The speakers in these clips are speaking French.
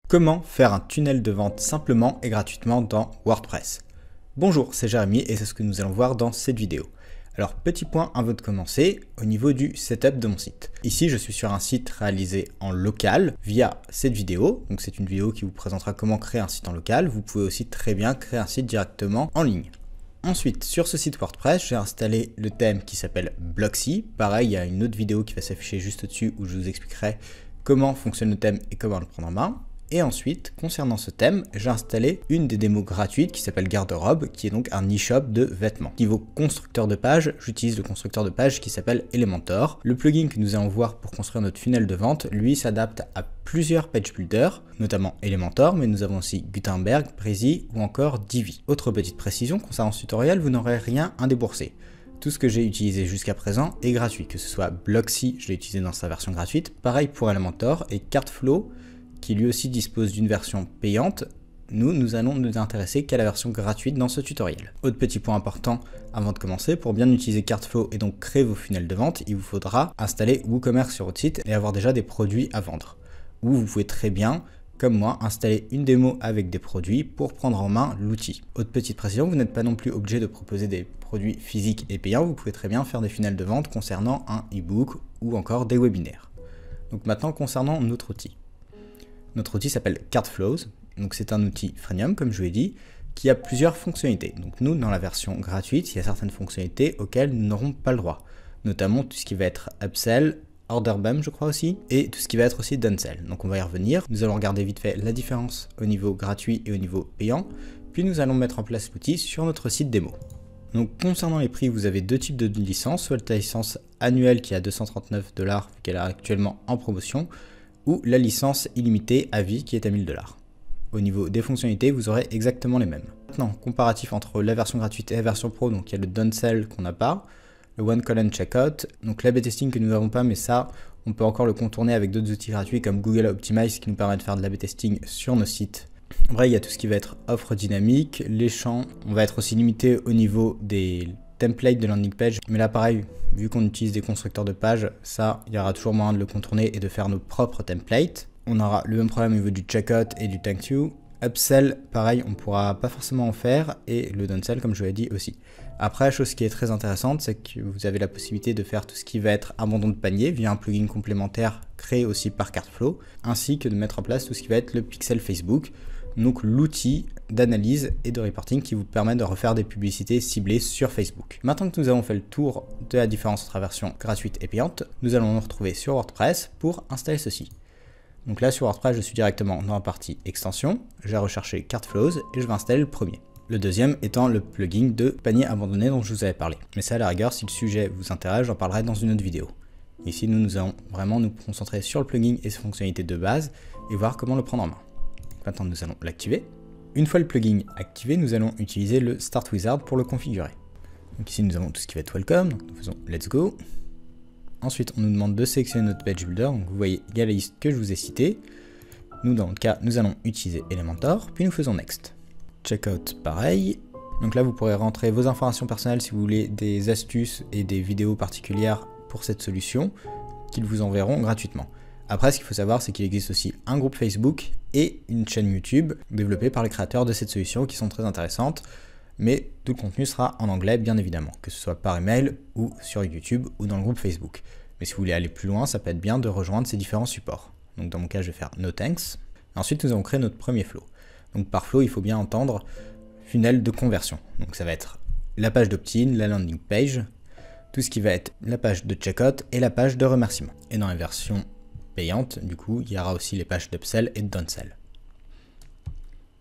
Comment faire un tunnel de vente simplement et gratuitement dans WordPress? Bonjour, c'est Jérémy et c'est ce que nous allons voir dans cette vidéo. Alors petit point avant de commencer, au niveau du setup de mon site. Ici je suis sur un site réalisé en local via cette vidéo. Donc c'est une vidéo qui vous présentera comment créer un site en local. Vous pouvez aussi très bien créer un site directement en ligne. Ensuite, sur ce site WordPress, j'ai installé le thème qui s'appelle Blocksy. Pareil, il y a une autre vidéo qui va s'afficher juste au-dessus où je vous expliquerai comment fonctionne le thème et comment le prendre en main. Et ensuite, concernant ce thème, j'ai installé une des démos gratuites qui s'appelle Garde-robe, qui est donc un e-shop de vêtements. Niveau constructeur de page, j'utilise le constructeur de page qui s'appelle Elementor. Le plugin que nous allons voir pour construire notre funnel de vente, lui, s'adapte à plusieurs page builders, notamment Elementor, mais nous avons aussi Gutenberg, Prezi ou encore Divi. Autre petite précision, concernant ce tutoriel, vous n'aurez rien à débourser. Tout ce que j'ai utilisé jusqu'à présent est gratuit, que ce soit Blocksy, je l'ai utilisé dans sa version gratuite, pareil pour Elementor et Cartflow, qui lui aussi dispose d'une version payante. Nous allons nous intéresser qu'à la version gratuite dans ce tutoriel. Autre petit point important avant de commencer, pour bien utiliser Cartflow et donc créer vos funnels de vente, il vous faudra installer WooCommerce sur votre site et avoir déjà des produits à vendre. Ou vous pouvez très bien, comme moi, installer une démo avec des produits pour prendre en main l'outil. Autre petite précision, vous n'êtes pas non plus obligé de proposer des produits physiques et payants, vous pouvez très bien faire des funnels de vente concernant un e-book ou encore des webinaires. Donc maintenant, concernant notre outil. Notre outil s'appelle Cartflows, donc c'est un outil freemium comme je vous l'ai dit, qui a plusieurs fonctionnalités. Donc nous, dans la version gratuite, il y a certaines fonctionnalités auxquelles nous n'aurons pas le droit, notamment tout ce qui va être upsell, order bump je crois aussi, et tout ce qui va être aussi downsell. Donc on va y revenir, nous allons regarder vite fait la différence au niveau gratuit et au niveau payant, puis nous allons mettre en place l'outil sur notre site démo. Donc concernant les prix, vous avez deux types de licences, soit la licence annuelle qui est à 239 $, vu qu'elle est actuellement en promotion, ou la licence illimitée à vie qui est à 1000 $. Au niveau des fonctionnalités, vous aurez exactement les mêmes. Maintenant, comparatif entre la version gratuite et la version pro, donc il y a le downsell qu'on n'a pas, le one column checkout, donc l'A/B testing que nous n'avons pas, mais ça, on peut encore le contourner avec d'autres outils gratuits comme Google Optimize qui nous permet de faire de l'A/B testing sur nos sites. Après, il y a tout ce qui va être offre dynamique, les champs, on va être aussi limité au niveau des template de landing page, mais là pareil, vu qu'on utilise des constructeurs de pages, ça, il y aura toujours moyen de le contourner et de faire nos propres templates. On aura le même problème au niveau du checkout et du thank you. Upsell, pareil, on pourra pas forcément en faire, et le downsell, comme je l'ai dit aussi. Après, chose qui est très intéressante, c'est que vous avez la possibilité de faire tout ce qui va être abandon de panier via un plugin complémentaire créé aussi par Cartflow, ainsi que de mettre en place tout ce qui va être le pixel Facebook, donc l'outil d'analyse et de reporting qui vous permet de refaire des publicités ciblées sur Facebook. Maintenant que nous avons fait le tour de la différence entre la version gratuite et payante, nous allons nous retrouver sur WordPress pour installer ceci. Donc là sur WordPress, je suis directement dans la partie extension, j'ai recherché Cartflows et je vais installer le premier. Le deuxième étant le plugin de panier abandonné dont je vous avais parlé. Mais ça à la rigueur, si le sujet vous intéresse, j'en parlerai dans une autre vidéo. Ici nous allons vraiment nous concentrer sur le plugin et ses fonctionnalités de base et voir comment le prendre en main. Maintenant, nous allons l'activer. Une fois le plugin activé, nous allons utiliser le Start Wizard pour le configurer. Donc ici, nous avons tout ce qui va être Welcome. Donc nous faisons Let's Go. Ensuite, on nous demande de sélectionner notre page builder. Donc vous voyez, il y a la liste que je vous ai citée. Nous, dans le cas, nous allons utiliser Elementor. Puis nous faisons Next. Checkout, pareil. Donc là, vous pourrez rentrer vos informations personnelles si vous voulez des astuces et des vidéos particulières pour cette solution qu'ils vous enverront gratuitement. Après, ce qu'il faut savoir, c'est qu'il existe aussi un groupe Facebook et une chaîne YouTube développée par les créateurs de cette solution qui sont très intéressantes, mais tout le contenu sera en anglais, bien évidemment, que ce soit par email ou sur YouTube ou dans le groupe Facebook. Mais si vous voulez aller plus loin, ça peut être bien de rejoindre ces différents supports. Donc dans mon cas, je vais faire No Thanks. Ensuite, nous allons créer notre premier flow. Donc par flow, il faut bien entendre funnel de conversion. Donc ça va être la page d'opt-in, la landing page, tout ce qui va être la page de checkout et la page de remerciement. Et dans la version payante, du coup, il y aura aussi les pages d'upsell et de downsell.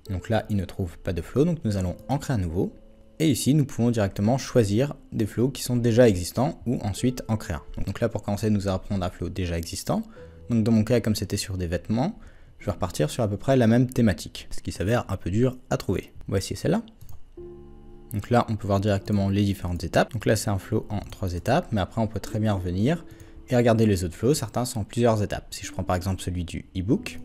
Donc là, il ne trouve pas de flow, donc nous allons en créer un nouveau. Et ici, nous pouvons directement choisir des flows qui sont déjà existants ou ensuite en créer un. Donc là, pour commencer, nous allons prendre un flow déjà existant. Donc dans mon cas, comme c'était sur des vêtements, je vais repartir sur à peu près la même thématique, ce qui s'avère un peu dur à trouver. Voici celle-là. Donc là, on peut voir directement les différentes étapes. Donc là, c'est un flow en 3 étapes, mais après, on peut très bien revenir et regarder les autres flows. Certains sont en plusieurs étapes. Si je prends par exemple celui du e-book,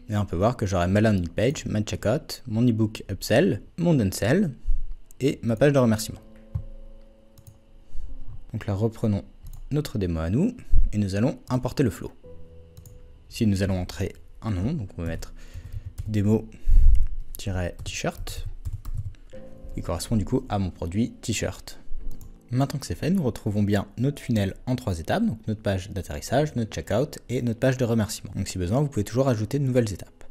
et on peut voir que j'aurai ma landing page, ma checkout, mon e-book upsell, mon downsell et ma page de remerciement. Donc là, reprenons notre démo à nous et nous allons importer le flow. Ici, nous allons entrer un nom. Donc on va mettre démo-t-shirt qui correspond du coup à mon produit t-shirt. Maintenant que c'est fait, nous retrouvons bien notre funnel en 3 étapes, donc notre page d'atterrissage, notre checkout et notre page de remerciement. Donc si besoin, vous pouvez toujours ajouter de nouvelles étapes.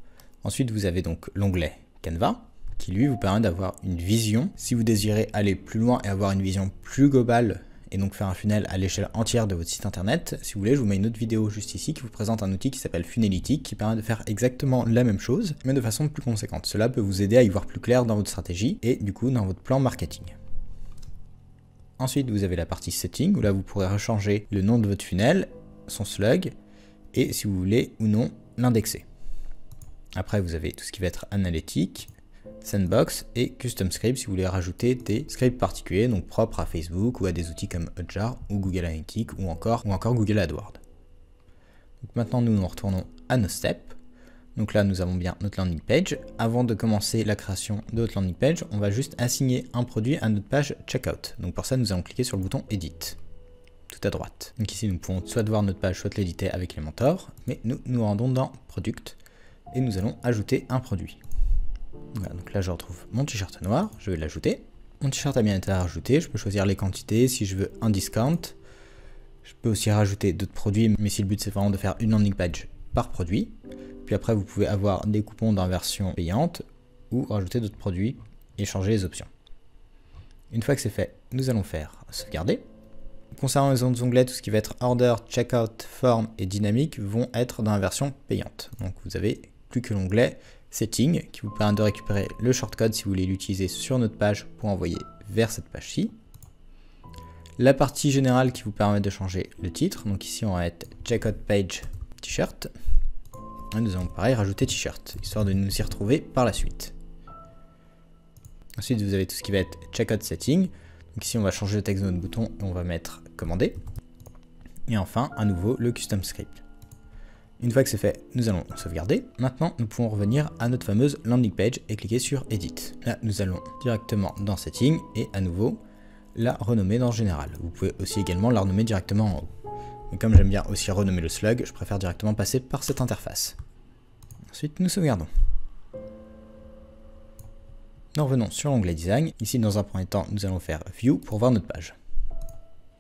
Ensuite, vous avez donc l'onglet Canva, qui lui vous permet d'avoir une vision. Si vous désirez aller plus loin et avoir une vision plus globale, et donc faire un funnel à l'échelle entière de votre site internet, si vous voulez, je vous mets une autre vidéo juste ici qui vous présente un outil qui s'appelle Funnelytics, qui permet de faire exactement la même chose, mais de façon plus conséquente. Cela peut vous aider à y voir plus clair dans votre stratégie et du coup dans votre plan marketing. Ensuite, vous avez la partie setting, où là vous pourrez rechanger le nom de votre funnel, son slug, et si vous voulez ou non l'indexer. Après, vous avez tout ce qui va être analytique, sandbox et custom script si vous voulez rajouter des scripts particuliers, donc propres à Facebook ou à des outils comme Hotjar ou Google Analytics ou encore Google AdWords. Donc maintenant, nous retournons à nos steps. Donc là, nous avons bien notre landing page. Avant de commencer la création de notre landing page, on va juste assigner un produit à notre page checkout. Donc pour ça, nous allons cliquer sur le bouton Edit, tout à droite. Donc ici, nous pouvons soit voir notre page, soit l'éditer avec Elementor, mais nous rendons dans Product et nous allons ajouter un produit. Voilà, donc là, je retrouve mon t-shirt noir, je vais l'ajouter. Mon t-shirt a bien été rajouté, je peux choisir les quantités, si je veux un discount. Je peux aussi rajouter d'autres produits, mais si le but c'est vraiment de faire une landing page par produit. Puis après, vous pouvez avoir des coupons dans la version payante ou rajouter d'autres produits et changer les options. Une fois que c'est fait, nous allons faire sauvegarder. Concernant les autres onglets, tout ce qui va être Order, Checkout, Form et Dynamique vont être dans la version payante. Donc vous avez plus que l'onglet Setting qui vous permet de récupérer le shortcode si vous voulez l'utiliser sur notre page pour envoyer vers cette page-ci. La partie générale qui vous permet de changer le titre. Donc ici, on va être Checkout Page T-shirt. Et nous allons pareil rajouter t-shirt, histoire de nous y retrouver par la suite. Ensuite, vous avez tout ce qui va être Checkout Setting. Donc ici, on va changer le texte de notre bouton et on va mettre Commander. Et enfin, à nouveau, le Custom Script. Une fois que c'est fait, nous allons sauvegarder. Maintenant, nous pouvons revenir à notre fameuse landing page et cliquer sur Edit. Là, nous allons directement dans Setting et à nouveau, la renommer dans Général. Vous pouvez aussi également la renommer directement en haut. Mais comme j'aime bien aussi renommer le slug, je préfère directement passer par cette interface. Ensuite, nous sauvegardons. Nous revenons sur l'onglet Design. Ici, dans un premier temps, nous allons faire View pour voir notre page.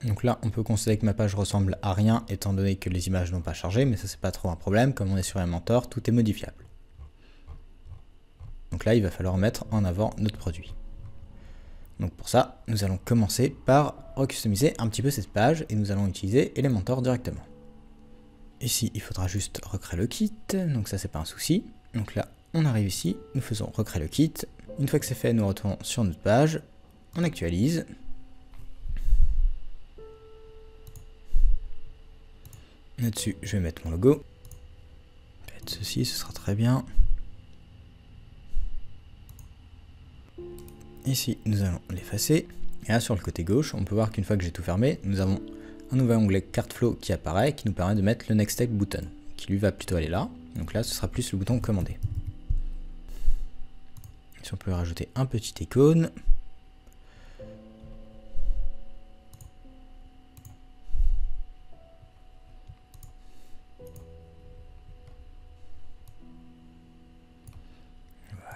Donc là, on peut considérer que ma page ressemble à rien, étant donné que les images n'ont pas chargé, mais ça, c'est pas trop un problème. Comme on est sur Elementor, tout est modifiable. Donc là, il va falloir mettre en avant notre produit. Donc pour ça, nous allons commencer par recustomiser un petit peu cette page et nous allons utiliser Elementor directement. Ici, il faudra juste recréer le kit, donc ça c'est pas un souci. Donc là, on arrive ici, nous faisons recréer le kit. Une fois que c'est fait, nous retournons sur notre page, on actualise. Là-dessus, je vais mettre mon logo. Faites ceci, ce sera très bien. Ici, nous allons l'effacer. Et là, sur le côté gauche, on peut voir qu'une fois que j'ai tout fermé, nous avons un nouvel onglet Cart Flow qui apparaît, qui nous permet de mettre le Next Step button, qui lui va plutôt aller là. Donc là, ce sera plus le bouton Commander. Si on peut rajouter un petit icône.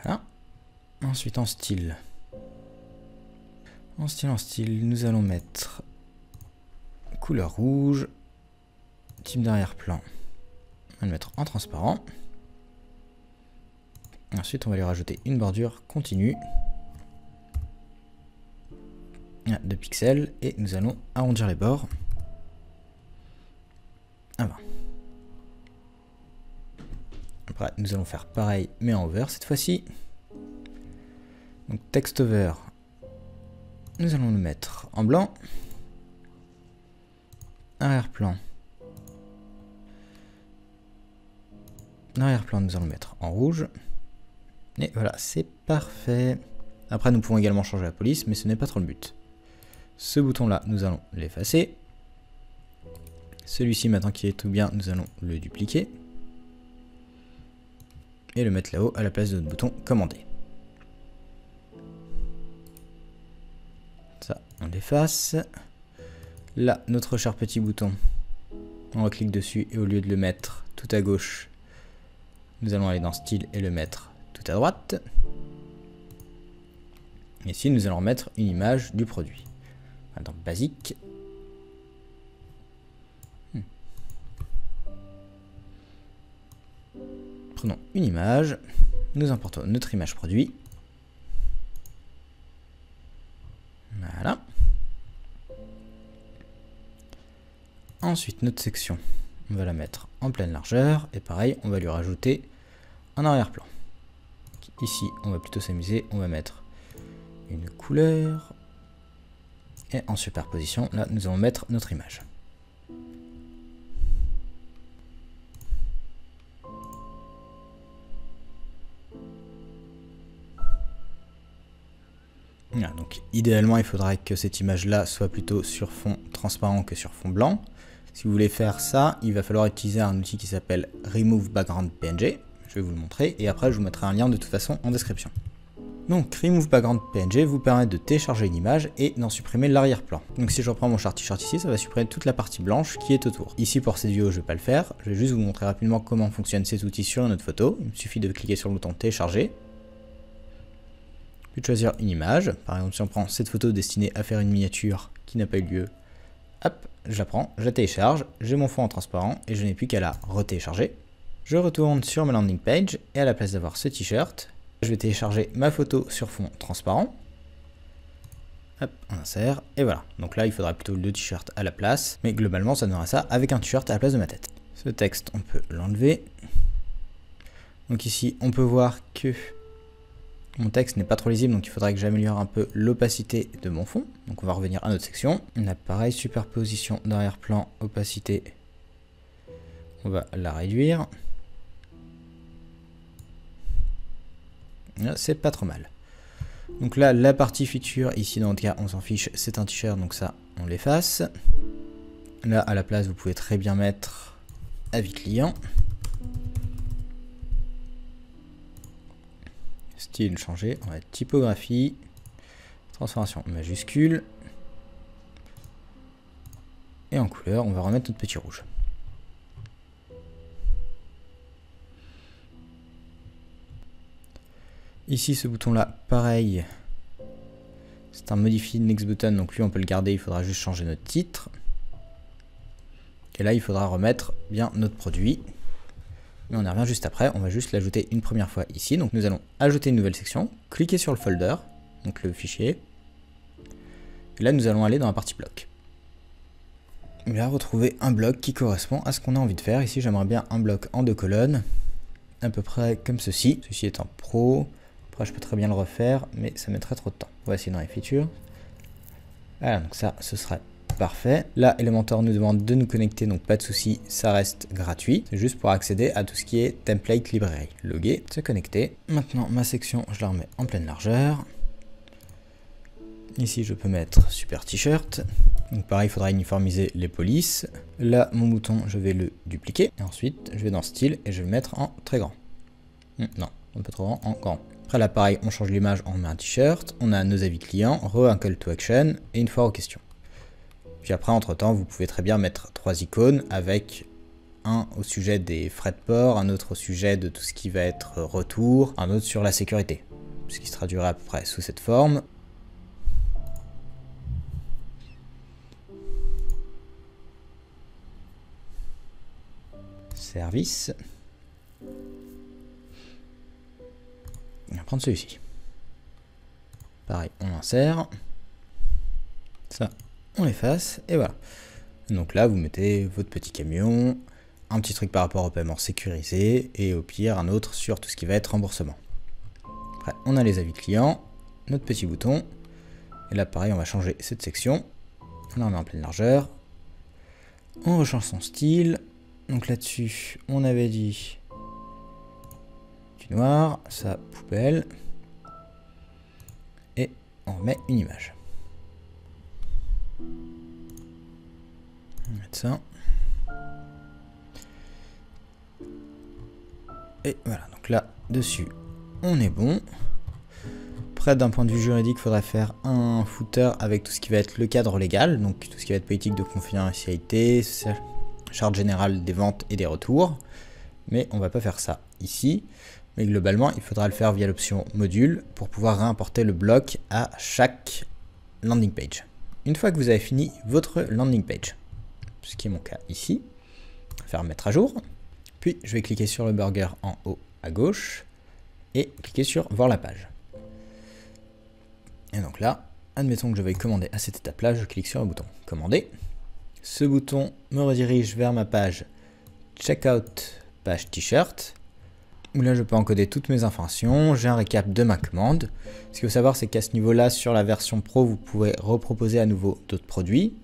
Voilà. Ensuite, en style. En style, nous allons mettre couleur rouge, type d'arrière-plan, on va le mettre en transparent. Ensuite, on va lui rajouter une bordure continue de pixels et nous allons arrondir les bords à 20. Après, nous allons faire pareil mais en over cette fois-ci. Donc text over. Nous allons le mettre en blanc. Arrière-plan. Arrière-plan, nous allons le mettre en rouge. Et voilà, c'est parfait. Après, nous pouvons également changer la police, mais ce n'est pas trop le but. Ce bouton-là, nous allons l'effacer. Celui-ci, maintenant qu'il est tout bien, nous allons le dupliquer. Et le mettre là-haut à la place de notre bouton commander. Ça, on l'efface. Là, notre cher petit bouton, on reclique dessus et au lieu de le mettre tout à gauche, Nous allons aller dans style et le mettre tout à droite. Ici, nous allons mettre une image du produit. Dans basique. Prenons une image. Nous importons notre image produit. Voilà. Ensuite, notre section, on va la mettre en pleine largeur. Et pareil, on va lui rajouter un arrière-plan. Ici, on va plutôt s'amuser. On va mettre une couleur. Et en superposition, là, nous allons mettre notre image. Voilà, donc idéalement, il faudrait que cette image-là soit plutôt sur fond transparent que sur fond blanc. Si vous voulez faire ça, il va falloir utiliser un outil qui s'appelle Remove Background PNG. Je vais vous le montrer et après je vous mettrai un lien de toute façon en description. Donc Remove Background PNG vous permet de télécharger une image et d'en supprimer l'arrière-plan. Donc si je reprends mon chart t-shirt ici, ça va supprimer toute la partie blanche qui est autour. Ici pour cette vidéo, je ne vais pas le faire. Je vais juste vous montrer rapidement comment fonctionnent ces outils sur notre photo. Il me suffit de cliquer sur le bouton télécharger. Puis de choisir une image. Par exemple, si on prend cette photo destinée à faire une miniature qui n'a pas eu lieu, hop, je la prends, je la télécharge, j'ai mon fond en transparent et je n'ai plus qu'à la retélécharger. Je retourne sur ma landing page et à la place d'avoir ce t-shirt, je vais télécharger ma photo sur fond transparent. Hop, on insère et voilà. Donc là, il faudra plutôt le t-shirt à la place, mais globalement, ça donnera ça avec un t-shirt à la place de ma tête. Ce texte, on peut l'enlever. Donc ici, on peut voir que mon texte n'est pas trop lisible, donc il faudrait que j'améliore un peu l'opacité de mon fond. Donc on va revenir à notre section. On a pareil, superposition d'arrière-plan, opacité. On va la réduire. Là, c'est pas trop mal. Donc là, la partie feature, ici dans notre cas, on s'en fiche, c'est un t-shirt, donc ça, on l'efface. Là, à la place, vous pouvez très bien mettre avis client. Style changé, on va être typographie, transformation majuscule. Et en couleur, on va remettre notre petit rouge. Ici, ce bouton-là, pareil, c'est un Modify Next Button, donc lui, on peut le garder, il faudra juste changer notre titre. Et là, il faudra remettre bien notre produit. Et on y revient juste après, on va juste l'ajouter une première fois ici. Donc nous allons ajouter une nouvelle section, cliquer sur le folder, donc le fichier. Et là, nous allons aller dans la partie bloc. Et là, retrouver un bloc qui correspond à ce qu'on a envie de faire. Ici, j'aimerais bien un bloc en 2 colonnes, à peu près comme ceci. Ceci est en pro. Après, je peux très bien le refaire, mais ça mettrait trop de temps. Voici dans les features. Voilà, donc ça, ce serait parfait. Là, Elementor nous demande de nous connecter, donc pas de souci, ça reste gratuit. C'est juste pour accéder à tout ce qui est Template Library. Loguer, se connecter. Maintenant, ma section, je la remets en pleine largeur. Ici, je peux mettre Super T-shirt. Donc pareil, il faudra uniformiser les polices. Là, mon bouton, je vais le dupliquer. Et ensuite, je vais dans Style et je vais le mettre en très grand. Non, un peu trop grand, en grand. Après là, pareil, on change l'image, on met un t-shirt. On a nos avis clients, un call to action et une foire aux questions. Puis après, entre-temps, vous pouvez très bien mettre 3 icônes avec un au sujet des frais de port, un autre au sujet de tout ce qui va être retour, un autre sur la sécurité, ce qui se traduirait à peu près sous cette forme. Service. On va prendre celui-ci. Pareil, on insère. Ça, on l'efface et voilà. Donc là, vous mettez votre petit camion, un petit truc par rapport au paiement sécurisé et au pire, un autre sur tout ce qui va être remboursement. Après, on a les avis clients, notre petit bouton. Et là, pareil, on va changer cette section. Là, on est en pleine largeur. On rechange son style. Donc là-dessus, on avait dit du noir, ça poubelle. Et on remet une image. On va mettre ça. Et voilà, donc là, dessus, on est bon. Après, d'un point de vue juridique, il faudrait faire un footer avec tout ce qui va être le cadre légal, donc tout ce qui va être politique de confidentialité, charte générale des ventes et des retours. mais on va pas faire ça ici. Mais globalement, il faudra le faire via l'option module pour pouvoir réimporter le bloc à chaque landing page. Une fois que vous avez fini votre landing page, ce qui est mon cas ici, faire mettre à jour, puis je vais cliquer sur le burger en haut à gauche et cliquer sur voir la page. Et donc là, admettons que je veuille commander à cette étape-là, je clique sur le bouton commander. Ce bouton me redirige vers ma page checkout page t-shirt, où là je peux encoder toutes mes informations, j'ai un récap de ma commande. Ce qu'il faut savoir, c'est qu'à ce niveau-là, sur la version pro, vous pouvez reproposer à nouveau d'autres produits.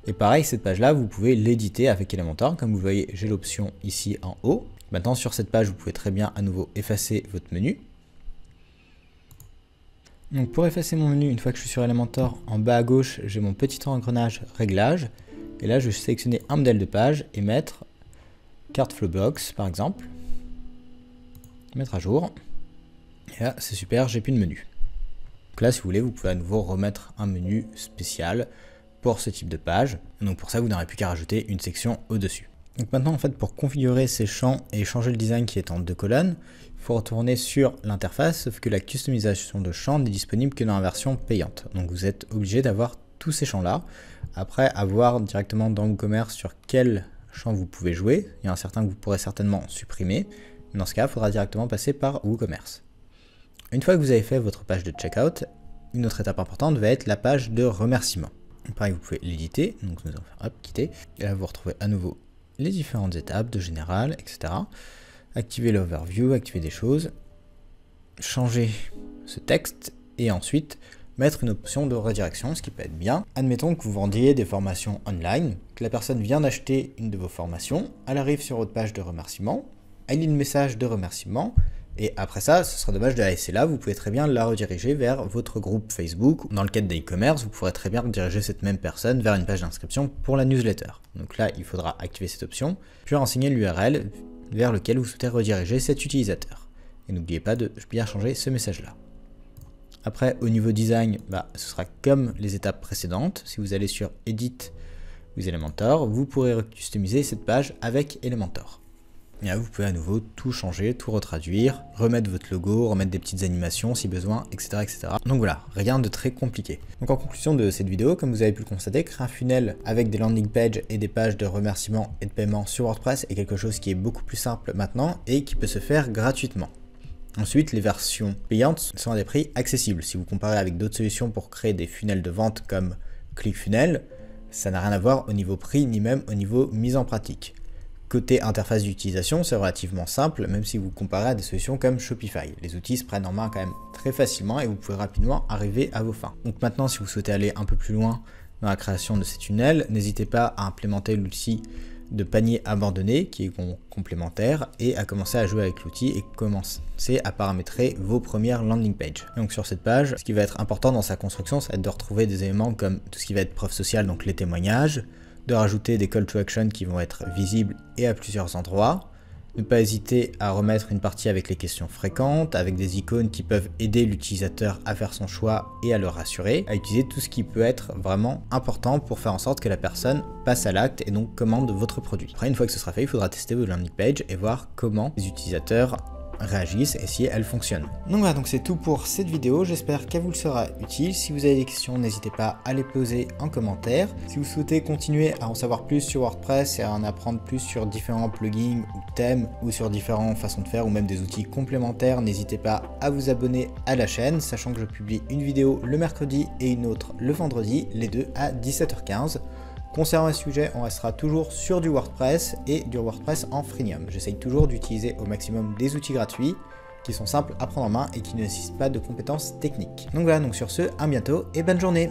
Et pareil, cette page-là, vous pouvez l'éditer avec Elementor. Comme vous voyez, j'ai l'option ici en haut. Maintenant, sur cette page, vous pouvez très bien à nouveau effacer votre menu. Donc pour effacer mon menu, une fois que je suis sur Elementor, en bas à gauche, j'ai mon petit engrenage réglage. Et là, je vais sélectionner un modèle de page et mettre Cart Flow Box, par exemple. Mettre à jour. Et là, c'est super, j'ai plus de menu. Donc là, si vous voulez, vous pouvez à nouveau remettre un menu spécial pour ce type de page. Donc pour ça, vous n'aurez plus qu'à rajouter une section au-dessus. Donc maintenant, en fait, pour configurer ces champs et changer le design qui est en 2 colonnes, il faut retourner sur l'interface, sauf que la customisation de champs n'est disponible que dans la version payante. Donc vous êtes obligé d'avoir tous ces champs-là. Après, à voir directement dans WooCommerce sur quel champ vous pouvez jouer. Il y en a certains que vous pourrez certainement supprimer. Dans ce cas, il faudra directement passer par WooCommerce. Une fois que vous avez fait votre page de checkout, une autre étape importante va être la page de remerciement. Pareil, vous pouvez l'éditer, donc nous allons faire hop, quitter. Et là, vous retrouvez à nouveau les différentes étapes de général, etc. Activer l'overview, activer des choses, changer ce texte et ensuite mettre une option de redirection, ce qui peut être bien. Admettons que vous vendiez des formations online, que la personne vient d'acheter une de vos formations, elle arrive sur votre page de remerciement, elle lit le message de remerciement, et après ça, ce sera dommage de la laisser là, vous pouvez très bien la rediriger vers votre groupe Facebook. Dans le cadre d'e-commerce, vous pourrez très bien rediriger cette même personne vers une page d'inscription pour la newsletter. Donc là, il faudra activer cette option, puis renseigner l'URL vers lequel vous souhaitez rediriger cet utilisateur. Et n'oubliez pas de bien changer ce message-là. Après, au niveau design, ce sera comme les étapes précédentes. Si vous allez sur Edit with Elementor, vous pourrez customiser cette page avec Elementor. Et là, vous pouvez à nouveau tout changer, tout retraduire, remettre votre logo, remettre des petites animations si besoin, etc., etc. Donc voilà, rien de très compliqué. Donc en conclusion de cette vidéo, comme vous avez pu le constater, créer un funnel avec des landing pages et des pages de remerciement et de paiement sur WordPress est quelque chose qui est beaucoup plus simple maintenant et qui peut se faire gratuitement. Ensuite, les versions payantes sont à des prix accessibles. Si vous comparez avec d'autres solutions pour créer des funnels de vente comme ClickFunnels, ça n'a rien à voir au niveau prix ni même au niveau mise en pratique. Côté interface d'utilisation, c'est relativement simple, même si vous comparez à des solutions comme Shopify. Les outils se prennent en main quand même très facilement et vous pouvez rapidement arriver à vos fins. Donc maintenant, si vous souhaitez aller un peu plus loin dans la création de ces tunnels, n'hésitez pas à implémenter l'outil de panier abandonné qui est complémentaire et à commencer à jouer avec l'outil et commencer à paramétrer vos premières landing pages. Donc sur cette page, ce qui va être important dans sa construction, ça va être de retrouver des éléments comme tout ce qui va être preuve sociale, donc les témoignages, de rajouter des call to action qui vont être visibles et à plusieurs endroits. Ne pas hésiter à remettre une partie avec les questions fréquentes, avec des icônes qui peuvent aider l'utilisateur à faire son choix et à le rassurer, à utiliser tout ce qui peut être vraiment important pour faire en sorte que la personne passe à l'acte et donc commande votre produit. Après, une fois que ce sera fait, il faudra tester vos landing pages et voir comment les utilisateurs réagissent et si elles fonctionnent. Donc voilà, donc c'est tout pour cette vidéo, j'espère qu'elle vous sera utile. Si vous avez des questions, n'hésitez pas à les poser en commentaire. Si vous souhaitez continuer à en savoir plus sur WordPress et à en apprendre plus sur différents plugins ou thèmes ou sur différentes façons de faire ou même des outils complémentaires, n'hésitez pas à vous abonner à la chaîne, sachant que je publie une vidéo le mercredi et une autre le vendredi, les deux à 17h15. Concernant le sujet, on restera toujours sur du WordPress et du WordPress en freemium. J'essaye toujours d'utiliser au maximum des outils gratuits qui sont simples à prendre en main et qui ne nécessitent pas de compétences techniques. Donc voilà, donc sur ce, à bientôt et bonne journée!